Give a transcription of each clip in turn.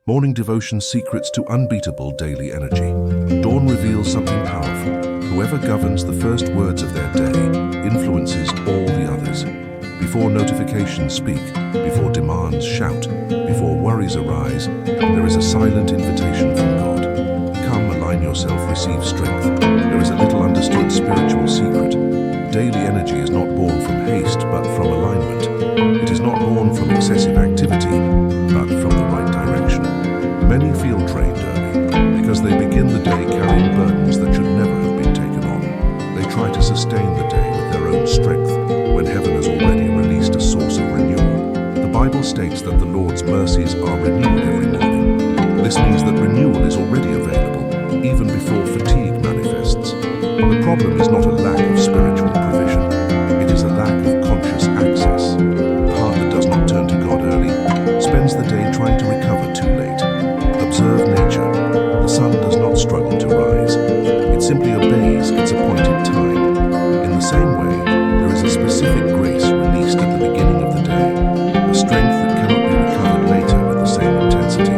Morning Devotion Secrets to Unbeatable Daily Energy. Dawn reveals something powerful. Whoever governs the first words of their day influences all the others. Before notifications speak, before demands shout, before worries arise, there is a silent invitation from God. Come, align yourself, receive strength. There is a little understood spiritual secret. Daily energy is not born from haste, but from alignment. It is not born from excessive activity, but from the right direction. Many feel drained early because they begin the day carrying burdens that should never have been taken on. They try to sustain the day with their own strength when heaven has already released a source of renewal. The Bible states that the Lord's mercies are renewed every morning. This means that renewal is already available, even before fatigue manifests. The problem is not a lack of spiritual provision. It is a lack of conscious access. The heart that does not turn to God early spends the day trying to recover too late. Observe nature. The sun does not struggle to rise. It simply obeys its appointed time. In the same way, there is a specific grace released at the beginning of the day, a strength that cannot be recovered later with the same intensity.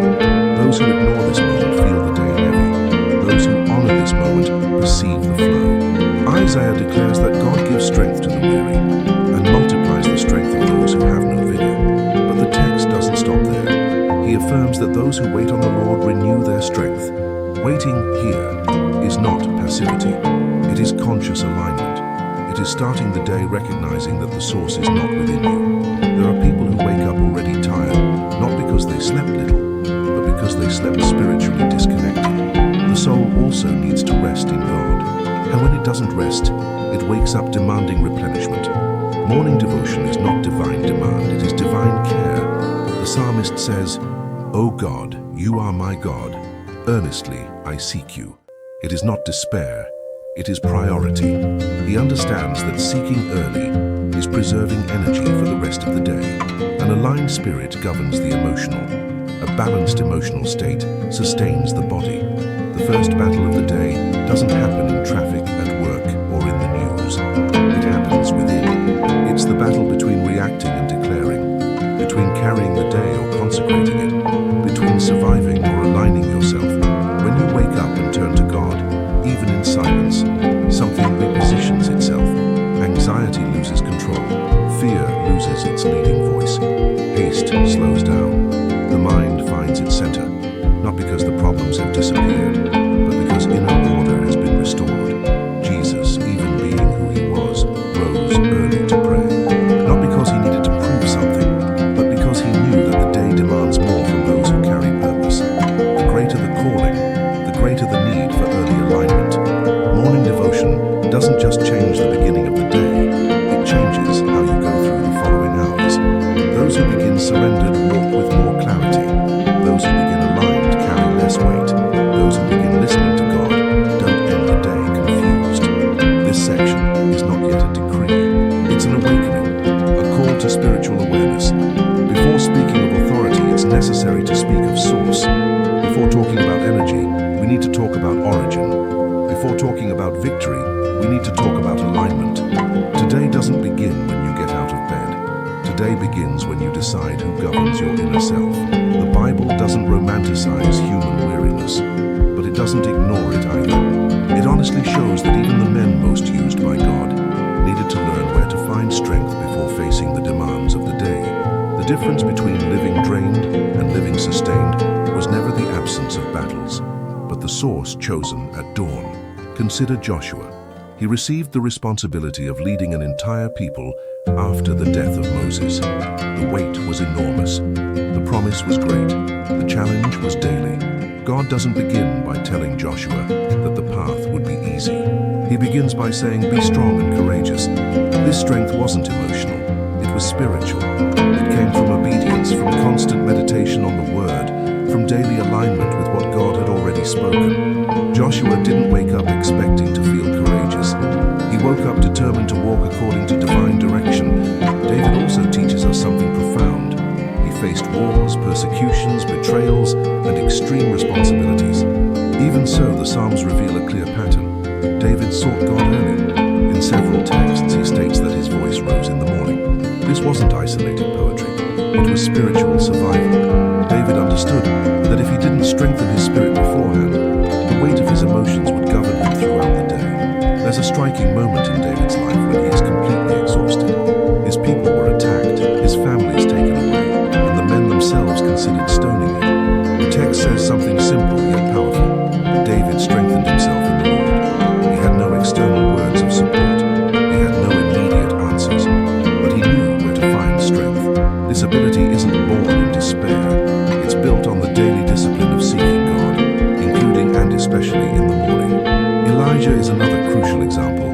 Those who ignore this moment feel the day heavy. Those who honor this moment receive the flow. Isaiah declares that God gives strength to the weary and multiplies the strength of those who have no vigor. But the text doesn't stop there. He affirms that those who wait on the Lord renew their strength. Waiting here is not passivity. It is conscious alignment. It is starting the day recognizing that the source is not within you. There are people who wake up already tired, not because they slept little, but because they slept spiritually disconnected. The soul also needs to rest in God. And when it doesn't rest, it wakes up demanding replenishment. Morning devotion is not divine demand, it is divine care. The psalmist says, "O God, you are my God. Earnestly I seek you." It is not despair, it is priority. He understands that seeking early is preserving energy for the rest of the day. An aligned spirit governs the emotional. A balanced emotional state sustains the body. The first battle of the day doesn't happen in traffic, at work, or in the news. It happens within. It's the battle between reacting and declaring, between carrying the day or consecrating it, between surviving or aligning yourself. When you wake up and turn to God, even in silence, something repositions itself. Anxiety loses control. Fear loses its leading voice. Haste slows down. The mind finds its center, not because the problems have disappeared, but because inner order has been restored. Jesus, even being who he was, rose early to pray. Not because he needed to prove something, but because he knew that the day demands more from those who carry purpose. The greater the calling, the greater the need for early alignment. Morning devotion doesn't just change the beginning of the day, it changes how you go through the following hours. Those who begin surrendered walk with more clarity. Those who begin aligned carry less weight. Those who begin listening to God don't end the day confused. This section is not yet a decree. It's an awakening, a call to spiritual awareness. Before speaking of authority, it's necessary to speak of source. Before talking about energy, we need to talk about origin. Before talking about victory, we need to talk about alignment. Today doesn't begin when you get out of bed. Today begins when you decide who governs your inner self. The Bible doesn't romanticize human weariness, but it doesn't ignore it either. It honestly shows that even the men most used by God needed to learn where to find strength before facing the demands of the day. The difference between living drained and living sustained was never the absence of battles, but the source chosen at dawn. Consider Joshua. He received the responsibility of leading an entire people after the death of Moses. The weight was enormous. The promise was great. The challenge was daily. God doesn't begin by telling Joshua that the path would be easy. He begins by saying, "Be strong and courageous." This strength wasn't emotional. It was spiritual. It came from obedience, from constant meditation on the Word, from daily alignment with what God had already spoken. Joshua didn't wake up expecting to feel courageous. He woke up determined to walk according to divine direction. David also teaches us something profound. He faced wars, persecutions, betrayals, and extreme responsibilities. Even so, the Psalms reveal a clear pattern. David sought God early. In several texts, he states that his voice rose in the morning. This wasn't isolated poetry. It was spiritual survival. David understood that if he didn't strengthen his spirit beforehand, the weight of his emotions would govern him throughout the day. There's a striking moment in David's life when he is completely exhausted. His people were attacked, his family is taken away, and the men themselves considered stoning him. The text says something simple yet powerful. David strengthened himself in the Lord. He had no external words of support. He had no immediate answers, but he knew where to find strength. This ability isn't born in despair. It's built on the daily discipline of seeking God, including and especially in the morning. Elijah is another crucial example.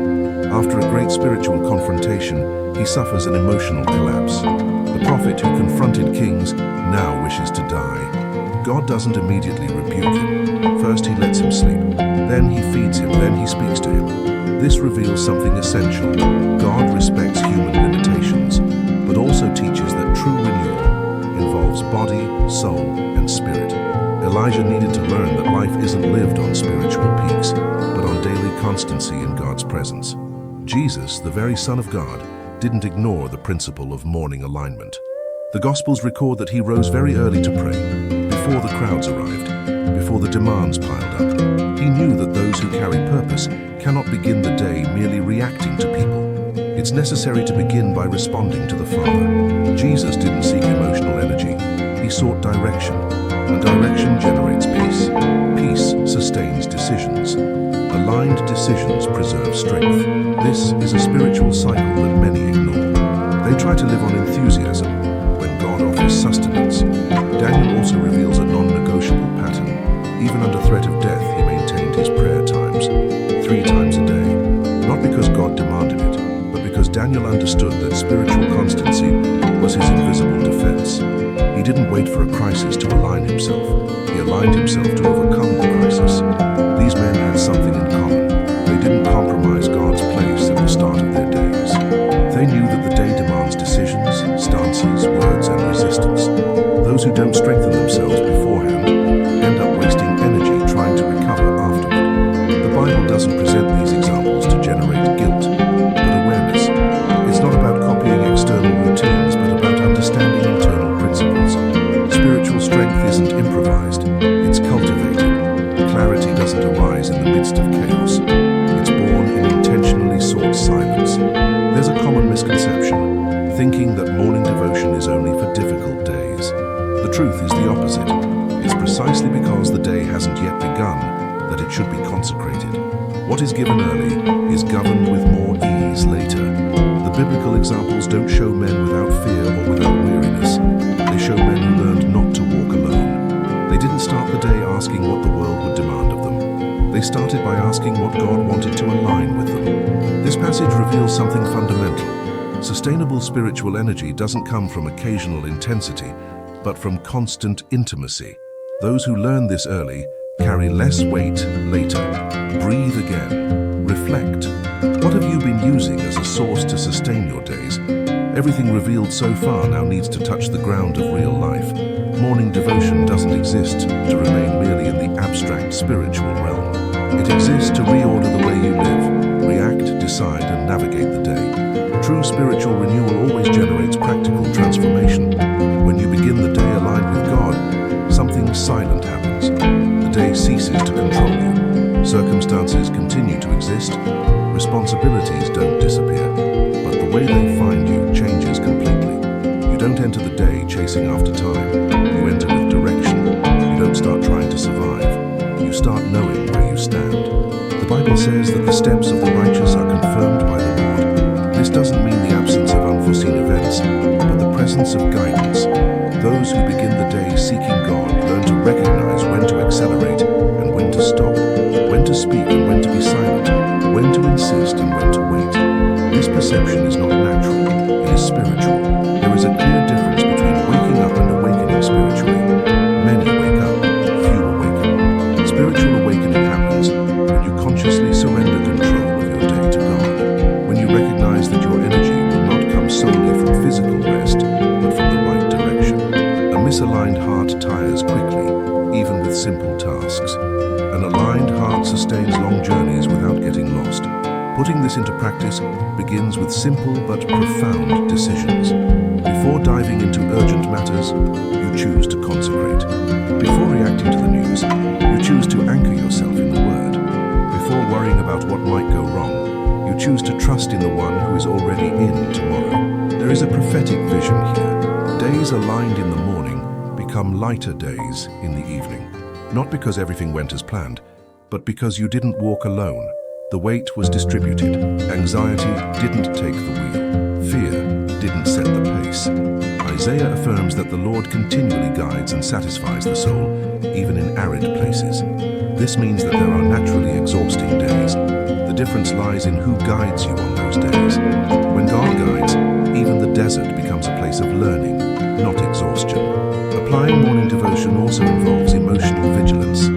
After a great spiritual confrontation, he suffers an emotional collapse. The prophet who confronted kings now wishes to die. God doesn't immediately rebuke him. First he lets him sleep, then he feeds him, then he speaks to him. This reveals something essential. God respects human limitations, but also teaches that true renewal involves body, soul, and spirit. Elijah needed to learn that life isn't lived on spiritual peaks, but on daily constancy in God's presence. Jesus, the very Son of God, didn't ignore the principle of morning alignment. The Gospels record that he rose very early to pray, before the crowds arrived, before the demands piled up. He knew that those who carry purpose cannot begin the day merely reacting to people. It's necessary to begin by responding to the Father. Jesus didn't seek emotional energy. He sought direction, and direction generates peace. Peace sustains decisions. Aligned decisions preserve strength. This is a spiritual cycle that many ignore. They try to live on enthusiasm when God offers sustenance. Daniel also reveals a non-negotiable pattern. Even under threat of death, he maintained his prayer times, 3 times a day. Not because God demanded it, but because Daniel understood that spiritual constancy was his invisible defense. He didn't wait for a crisis to align himself. He aligned himself to overcome the crisis. These men had something in common. They didn't compromise God's place at the start of their days. They knew that the day demands decisions, stances, words, and resistance. Those who don't strengthen themselves beforehand end up wasting energy trying to recover afterward. The Bible doesn't present these examples to generate guilt, but awareness. It's not about copying external routines, but about understanding internal principles. Spiritual strength isn't improvised, it's cultivated. Clarity doesn't arise in the midst of chaos. It's born in intentionally sought silence. There's a common misconception, thinking that morning devotion is only for difficult days. The truth is the opposite. It's precisely because the day hasn't yet begun that it should be consecrated. What is given early is governed with more ease later. The biblical examples don't show men without fear or without weariness. They show men who learned not to walk alone. They didn't start the day asking what the world would demand of them. They started by asking what God wanted to align with them. This passage reveals something fundamental. Sustainable spiritual energy doesn't come from occasional intensity, but from constant intimacy. Those who learn this early carry less weight later. Breathe again. Reflect. What have you been using as a source to sustain your days? Everything revealed so far now needs to touch the ground of real life. Morning devotion doesn't exist to remain merely in the abstract spiritual realm. It exists to reorder the way you live, react, decide, and navigate the day. True spiritual renewal always generates practical transformation. When you begin the day aligned with God, something silent happens. The day ceases to control you. Circumstances continue to exist. Responsibilities don't disappear, but the way they find you changes completely. You don't enter the day chasing after time. You enter with direction. You don't start trying to survive. You start knowing where you stand. The Bible says that the steps of the righteous are confirmed by the Lord. This doesn't mean the absence of unforeseen events, but the presence of guidance. Those who begin the day seeking God learn to recognize when to accelerate and when to stop, when to speak and when to be silent, when to insist and when to wait. This perception is not natural, it is spiritual. There is a clear difference between waking up and awakening spiritually. Many wake up, few awaken. Spiritual awakening happens when you consciously surrender control of your day to God, when you recognize that your energy will not come solely from physical rest, but from the right direction. A misaligned heart tires quickly, even with simple tasks. An aligned heart sustains long journeys without getting lost. Putting this into practice begins with simple but profound decisions. Before diving into urgent matters, you choose to consecrate. Before reacting to the news, you choose to anchor yourself in the Word. Before worrying about what might go wrong, you choose to trust in the one who is already in tomorrow. There is a prophetic vision here. Days aligned in the morning become lighter days in the evening. Not because everything went as planned, but because you didn't walk alone. The weight was distributed. Anxiety didn't take the wheel. Fear didn't set the pace. Isaiah affirms that the Lord continually guides and satisfies the soul, even in arid places. This means that there are naturally exhausting days. The difference lies in who guides you on those days. When God guides, even the desert becomes a place of learning, not exhaustion. Applying morning devotion also involves emotional vigilance.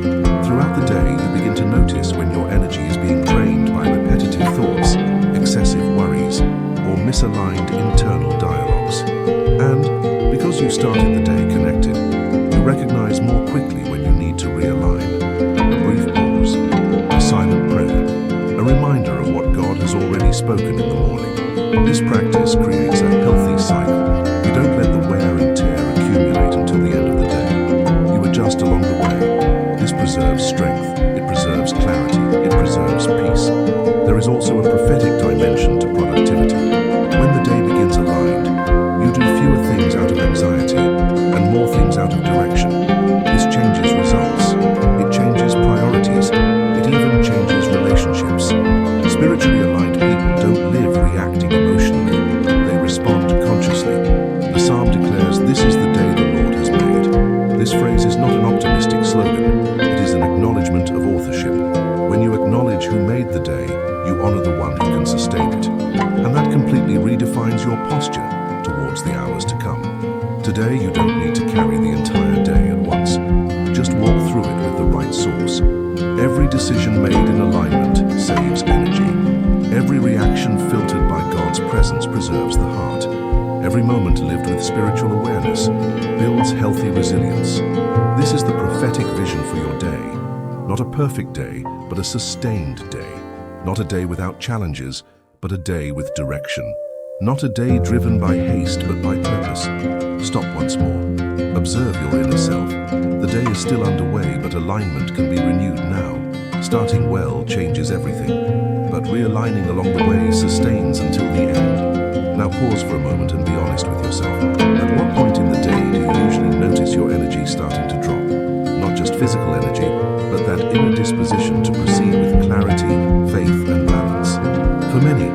Throughout the day, you begin to notice when your energy is being drained by repetitive thoughts, excessive worries, or misaligned internal dialogues. And because you started the day connected, you recognize more quickly when you need to realign. A brief pause, a silent prayer, a reminder of what God has already spoken in the morning. This practice creates a healthy cycle. You don't let the wear and tear accumulate until the end of the day. You adjust along the way. This preserves strength, it preserves clarity, it preserves peace. There is also a prophetic dimension to productivity. When the day begins aligned, you do fewer things out of anxiety and more things out of direction. This changes results, it changes priorities, it even changes relationships. Spiritually aligned people don't live reacting emotionally, they respond consciously. The psalm declares, "This is the day the Lord has made." This phrase is not an optimistic slogan, it is an acknowledgement of authorship. When you acknowledge who made the day, you honor the one who can sustain it. And that completely redefines your posture towards the hours to come. Today, you don't need to carry the entire day at once. Just walk through it with the right source. Every decision made in alignment saves energy. Every reaction filtered by God's presence preserves the heart. Every moment lived with spiritual awareness builds healthy resilience. This is the prophetic vision for your day. Not a perfect day, but a sustained day. Not a day without challenges, but a day with direction. Not a day driven by haste, but by purpose. Stop once more. Observe your inner self. The day is still underway, but alignment can be renewed now. Starting well changes everything, but realigning along the way sustains until the end. Now pause for a moment and be honest with yourself. At what point in the day do you usually notice your energy starting to drop? Not just physical energy, but that inner disposition to proceed with clarity, faith, and balance. For many,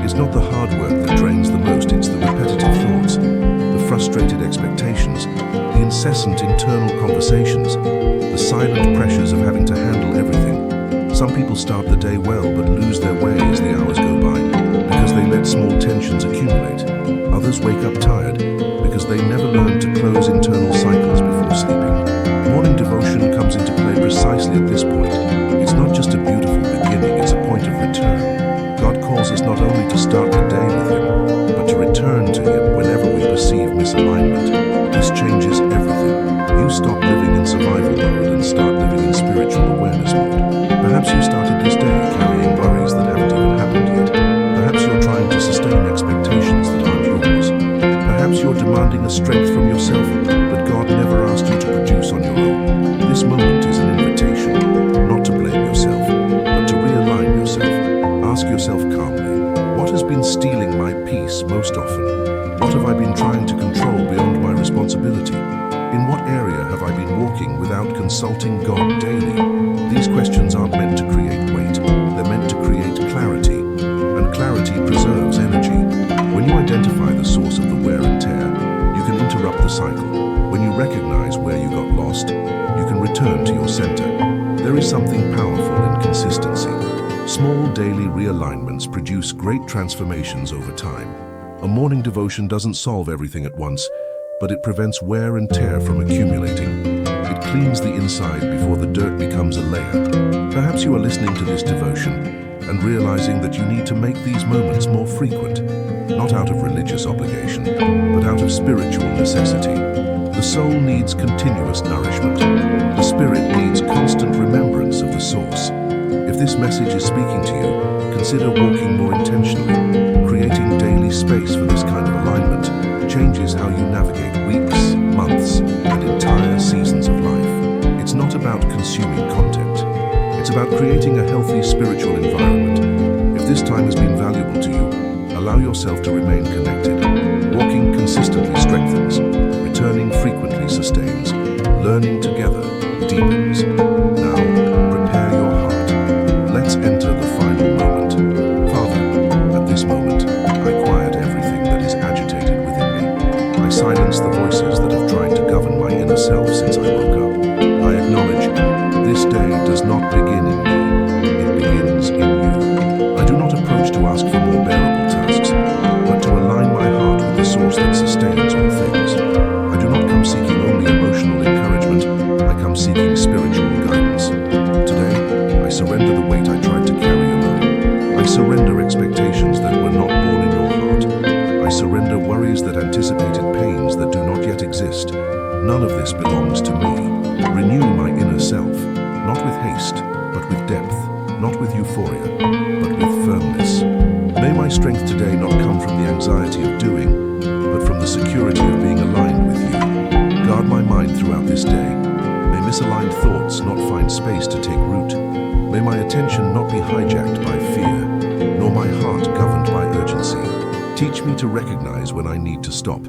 it's not the hard work that drains the most, it's the repetitive thoughts, the frustrated expectations, the incessant internal conversations, the silent pressures of having to handle everything. Some people start the day well but lose their way as the hours go by because they let small tensions accumulate. Others wake up tired because they never learned to close internal cycles before sleeping. Morning devotion comes into play precisely at this point. It's not just a beautiful beginning, it's a point of return. God calls us not only to start the day with Him, but to return to Him whenever we perceive misalignment. This changes everything. You stop living in survival mode and start living in spiritual awareness mode. Perhaps you started this day carrying worries that haven't even happened yet. Perhaps you're trying to sustain expectations that aren't yours. Perhaps you're demanding a strength from yourself that God never asked you to produce on your own. This moment is an invitation, not to blame yourself, but to realign yourself. Ask yourself calmly, what has been stealing my peace most often? What have I been trying to control beyond my responsibility? In what area have I been walking without consulting God daily? These questions aren't meant to create weight, they're meant to create clarity. And clarity preserves energy. When you identify the source of the wear and tear, you can interrupt the cycle. When you recognize where you got lost, you can return to your center. There is something powerful in consistency. Small daily realignments produce great transformations over time. A morning devotion doesn't solve everything at once, but it prevents wear and tear from accumulating. It cleans the inside before the dirt becomes a layer. Perhaps you are listening to this devotion and realizing that you need to make these moments more frequent, not out of religious obligation, but out of spiritual necessity. The soul needs continuous nourishment. The spirit needs constant remembrance of the source. If this message is speaking to you, consider walking more intentionally. Creating daily space for this kind of alignment changes about consuming content. It's about creating a healthy spiritual environment. If this time has been valuable to you, allow yourself to remain connected. Walking consistently strengthens, returning frequently sustains, learning together deepens. Now, prepare your heart. Let's enter the final moment. Father, at this moment, I quiet everything that is agitated within me. I silence the voices that have tried to govern my inner self since I woke up. I acknowledge this day does not begin in me, it begins in you. I do not approach to ask for more bearable tasks, but to align my heart with the source that sustains all things. I do not come seeking only emotional encouragement, I come seeking spiritual guidance. Today, I surrender the weight I tried to carry alone. I surrender expectations that were not born in your heart. I surrender worries that anticipated pains that do not yet exist. None of this belongs to me. Renew my inner self, not with haste, but with depth, not with euphoria, but with firmness. May my strength today not come from the anxiety of doing, but from the security of being aligned with you. Guard my mind throughout this day. May misaligned thoughts not find space to take root. May my attention not be hijacked by fear, nor my heart governed by urgency. Teach me to recognize when I need to stop.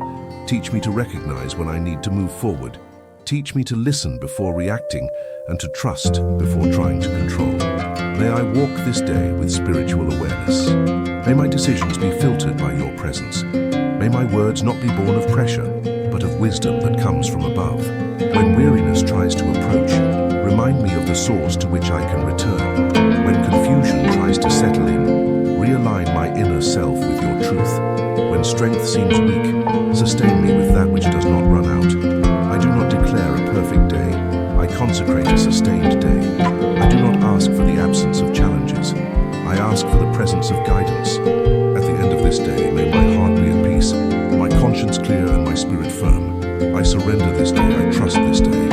Teach me to recognize when I need to move forward. Teach me to listen before reacting and to trust before trying to control. May I walk this day with spiritual awareness. May my decisions be filtered by your presence. May my words not be born of pressure, but of wisdom that comes from above. When weariness tries to approach, remind me of the source to which I can return. When confusion tries to settle in, realign my inner self with your truth. When strength seems weak, sustain me with that which does not run out. I do not declare a perfect day. I consecrate a sustained day. I do not ask for the absence of challenges. I ask for the presence of guidance. At the end of this day, may my heart be at peace, my conscience clear and my spirit firm. I surrender this day, I trust this day.